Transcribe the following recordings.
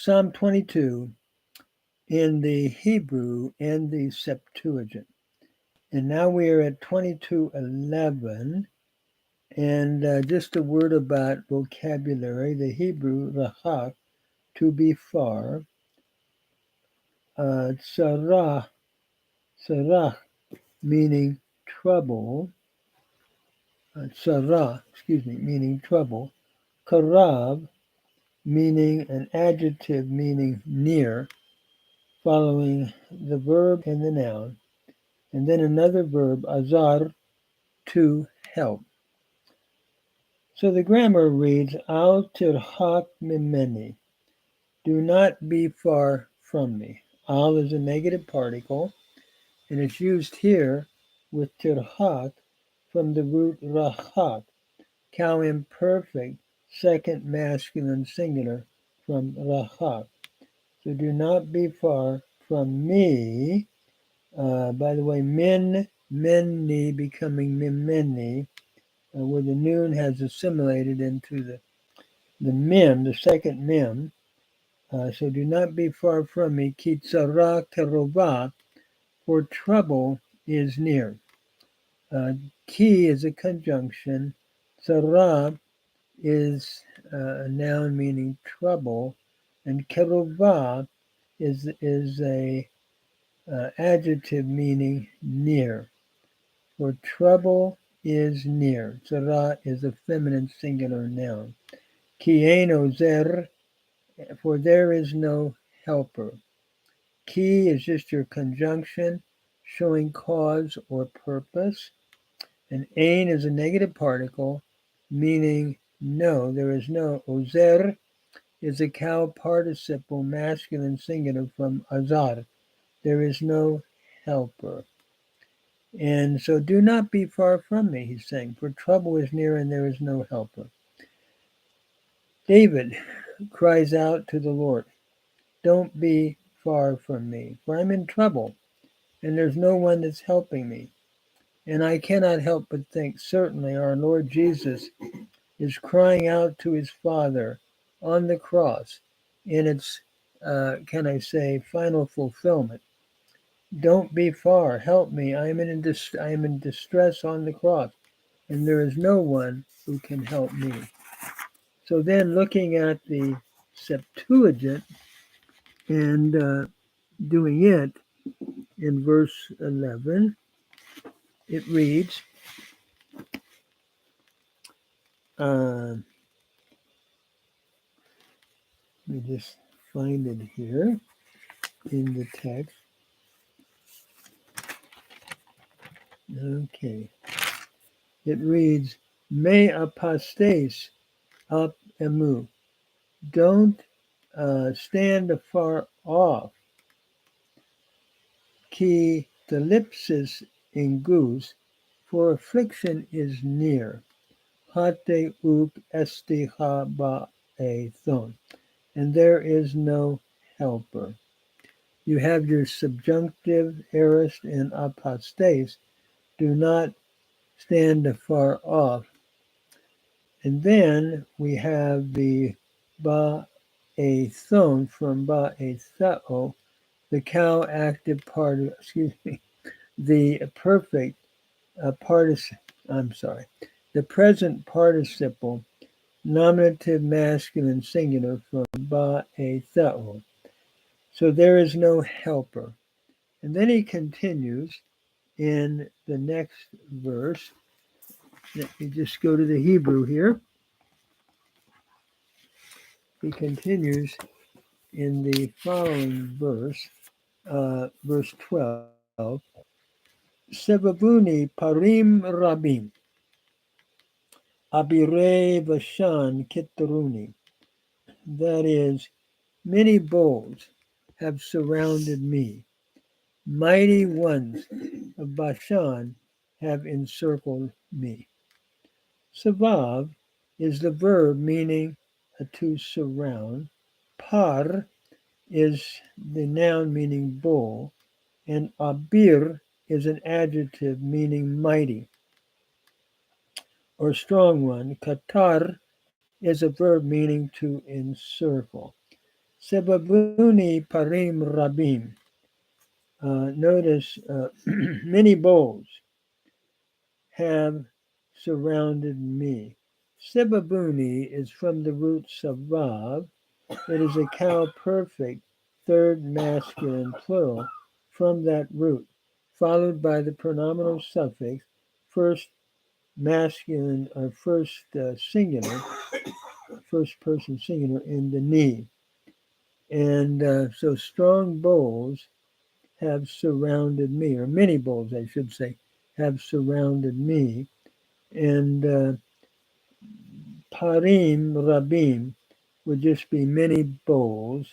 Psalm 22 in the Hebrew and the Septuagint. And now we are at 22:11. And just a word about vocabulary. The Hebrew, rahak, to be far. Sarah, meaning trouble. Meaning trouble. Karav, meaning an adjective meaning near, following the verb and the noun. And then another verb, azar, to help. So the grammar reads, Al tirhak mimeni. Do not be far from me. Al is a negative particle, and it's used here with tirhak from the root rahak, cow imperfect, second masculine singular from rahak. So do not be far from me. By the way, menni becoming mimeni, where the noon has assimilated into the mem, the second mem. So do not be far from me. Ki tzara kerova, for trouble is near. Ki is a conjunction. Tzara is a noun meaning trouble, and kerova is a adjective meaning near. For trouble is near. Tzara is a feminine singular noun. Ki ein ozer, for there is no helper. Ki is just your conjunction showing cause or purpose. And ein is a negative particle meaning no, there is no. Ozer is a cow participle masculine singular from azar. There is no helper. And so do not be far from me, he's saying, for trouble is near and there is no helper. David cries out to the Lord, don't be far from me, for I'm in trouble and there's no one that's helping me. And I cannot help but think, certainly our Lord Jesus is crying out to his Father on the cross in its, final fulfillment. Don't be far, help me, I am in distress on the cross, and there is no one who can help me. So then looking at the Septuagint and doing it in verse 11, it reads, let me just find it here in the text. Okay. It reads, Me apostes up emu. Don't stand afar off. Ki thlipsis ingus, for affliction is near. Hate uk esti ha ba a thon, and there is no helper. You have your subjunctive aorist and apostes, do not stand afar off. And then we have the ba'ethon from ba'ethao, the cow active part, the perfect the present participle, nominative masculine singular from ba'ethao. So there is no helper. And then he continues in the next verse. Let me just go to the Hebrew here. He continues in the following verse, verse 12. Sevabuni parim rabim, abire vashan kitaruni. That is, many bulls have surrounded me. Mighty ones of Bashan have encircled me. Savav is the verb meaning to surround. Par is the noun meaning bull, and abir is an adjective meaning mighty or strong one. Katar is a verb meaning to encircle. Sebabuni parim rabim. Notice many bowls have surrounded me. Sebabuni is from the root savav. It is a cow perfect, third masculine plural from that root, followed by the pronominal suffix, first masculine or first singular, first person singular in the ni. And so strong bowls have surrounded me, or many bowls, I should say, have surrounded me. And parim rabim would just be many bowls.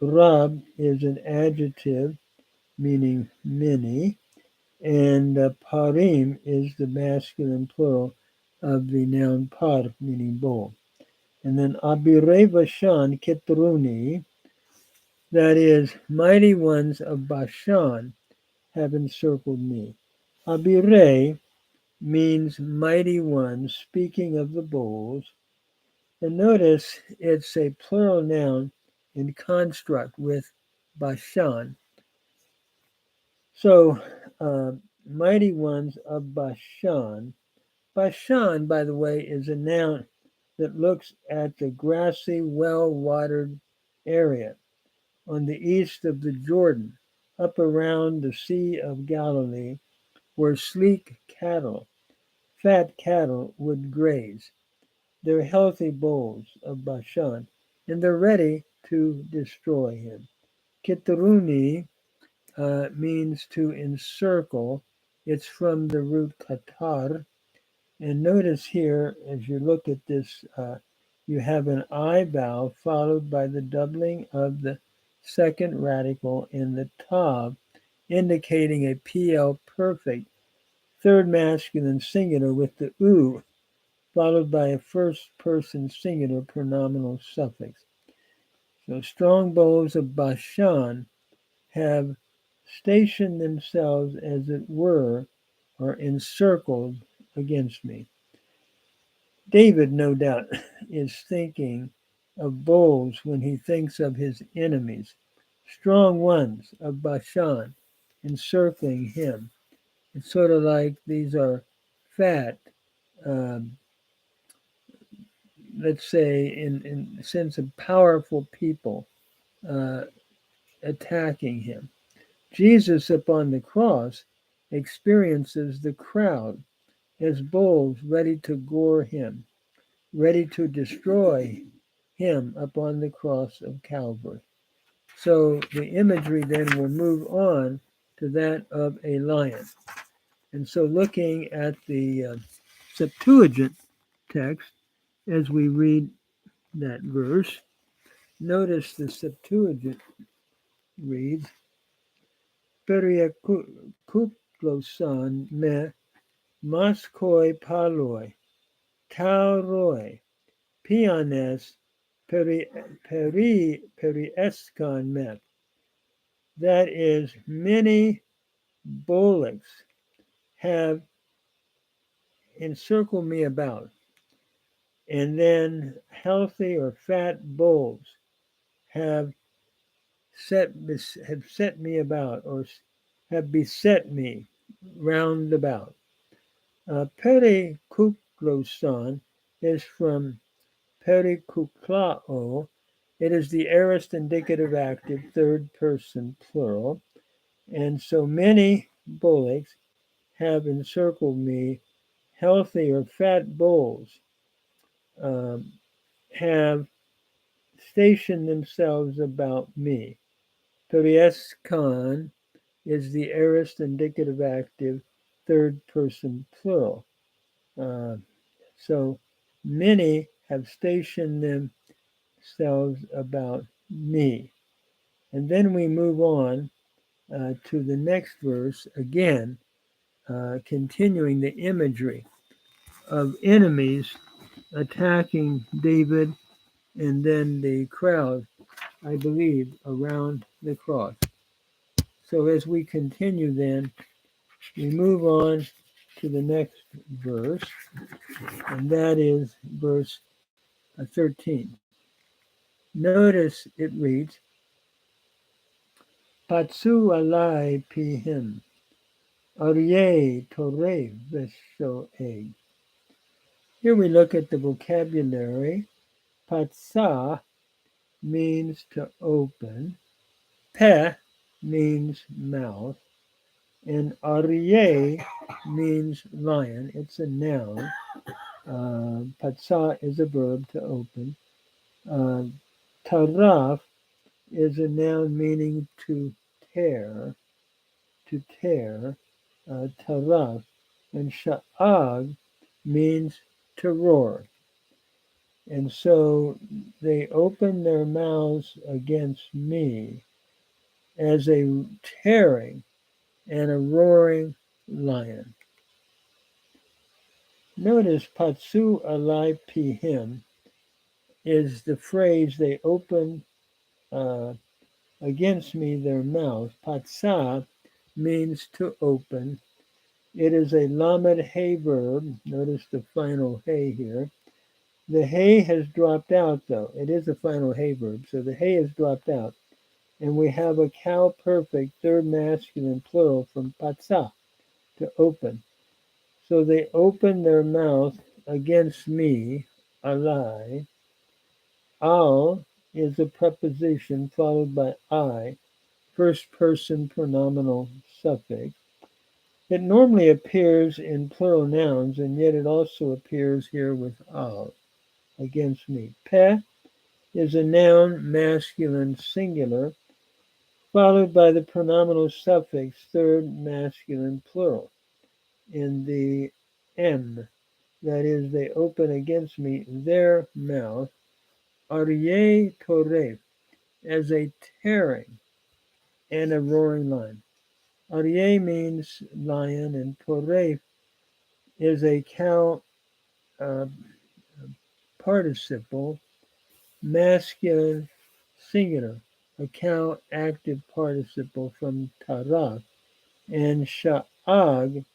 Rab is an adjective meaning many, and parim is the masculine plural of the noun par, meaning bowl. And then abirei Bashan ketruni, that is, mighty ones of Bashan have encircled me. Abirei means mighty ones, speaking of the bowls. And notice it's a plural noun in construct with Bashan. So, mighty ones of Bashan. Bashan, by the way, is a noun that looks at the grassy, well-watered area on the east of the Jordan, up around the Sea of Galilee, where sleek cattle, fat cattle, would graze. They're healthy bulls of Bashan, and they're ready to destroy him. Kitruni means to encircle. It's from the root katar. And notice here, as you look at this, you have an I vowel followed by the doubling of the second radical in the tav, indicating a PL perfect, third masculine singular with the u, followed by a first person singular pronominal suffix. So strong bows of Bashan have stationed themselves, as it were, or encircled against me. David, no doubt, is thinking of bulls when he thinks of his enemies, strong ones of Bashan encircling him. It's sort of like these are fat, um, let's say, in the sense of powerful people uh, attacking him. Jesus upon the cross experiences the crowd as bulls ready to gore him, ready to destroy him upon the cross of Calvary. So the imagery then will move on to that of a lion. And so looking at the Septuagint text, as we read that verse, notice the Septuagint reads, Periakuplosan me maskoi paloi, tauroi, pianes perieskan me. That is, many bullocks have encircled me about, and then healthy or fat bulls have set me about, or have beset me round about. Perikuklosan is from perikuklao. It is the aorist indicative active, third person plural. And so many bullocks have encircled me. Healthy or fat bulls have stationed themselves about me. Perieskan is the aorist indicative active, third person plural. So many have stationed themselves about me. And then we move on to the next verse, again, continuing the imagery of enemies attacking David and then the crowd, I believe, around the cross. So as we continue then, we move on to the next verse, and that is verse 13. Notice it reads, Patsu alai pihim, Aryeh Toreh Veshoeg. Here we look at the vocabulary. Patsa means to open, Peh means mouth, and Aryeh means lion. It's a noun. Patsa is a verb to open. Taraf is a noun meaning to tear, taraf, and sha'ag means to roar. And so they open their mouths against me as a tearing and a roaring lion. Notice Patsu alai pihim is the phrase they open against me their mouth. Patsa means to open. It is a lamed hay verb. Notice the final hay here. The hay has dropped out though. It is a final hay verb, so the hay has dropped out. And we have a cow perfect third masculine plural from patsa, to open. So they open their mouth against me, alai. Al is a preposition followed by I, first person pronominal suffix. It normally appears in plural nouns, and yet it also appears here with al, against me. Peh is a noun masculine singular, followed by the pronominal suffix third masculine plural in the M. That is, they open against me their mouth, Aryeh Toref, as a tearing and a roaring lion. Aryeh means lion, and Toref is a cow uh, participle, masculine singular, a cow active participle from taraf, and sha'ag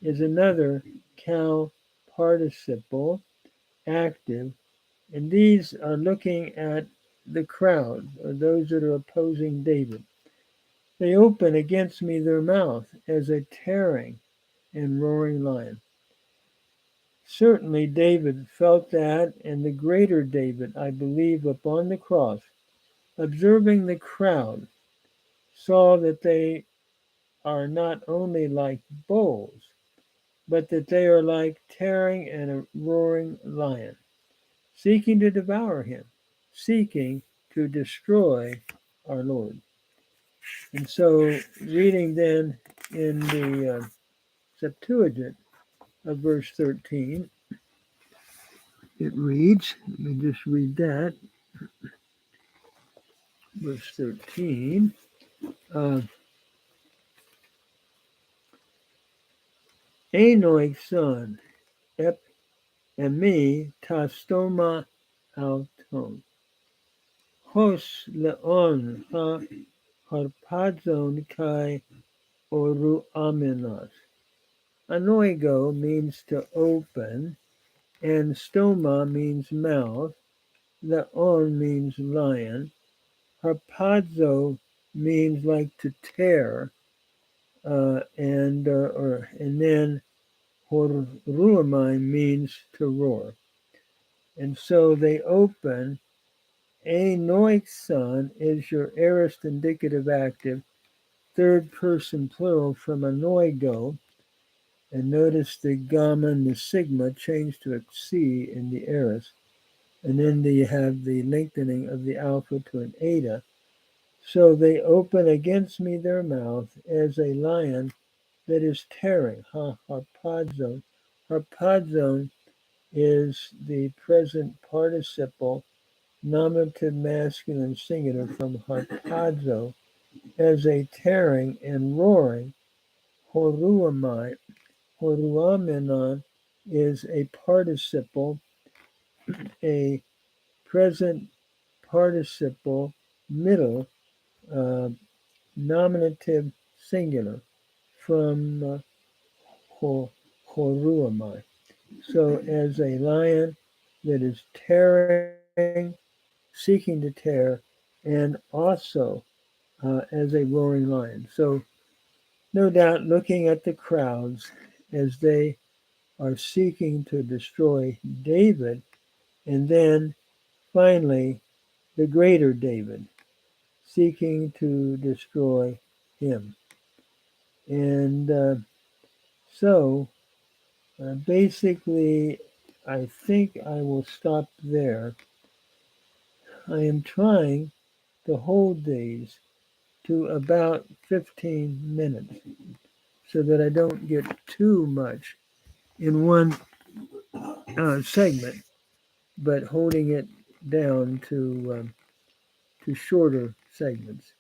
is another cow participle, active, and these are looking at the crowd, or those that are opposing David. They open against me their mouth as a tearing and roaring lion. Certainly David felt that, and the greater David, I believe, upon the cross, observing the crowd, saw that they are not only like bulls, but that they are like tearing and a roaring lion, seeking to devour him, seeking to destroy our Lord. And so, reading then in the Septuagint of verse 13, it reads, let me just read that, verse 13. Enoch son, ep emi tastoma auton, hos leon ha harpazon kai oru amenas. Anoigo means to open, and stoma means mouth, leon means lion, harpazo means like to tear, and then horuamai means to roar. And so they open. Enoich son is your aorist indicative active, third person plural from anoigo. And notice the gamma and the sigma change to a C in the aorist. And then you have the lengthening of the alpha to an eta. So they open against me their mouth as a lion that is tearing. Harpazo. Harpazo is the present participle nominative masculine singular from harpazo, as a tearing and roaring. Horuamai. Horuamenon is a participle, a present participle middle nominative singular from horuamai. So as a lion that is tearing seeking to tear, and also as a roaring lion. So, no doubt, looking at the crowds as they are seeking to destroy David, and then finally the greater David seeking to destroy him. And so basically, I think I will stop there. I am trying to hold these to about 15 minutes so that I don't get too much in one segment, but holding it down to shorter segments.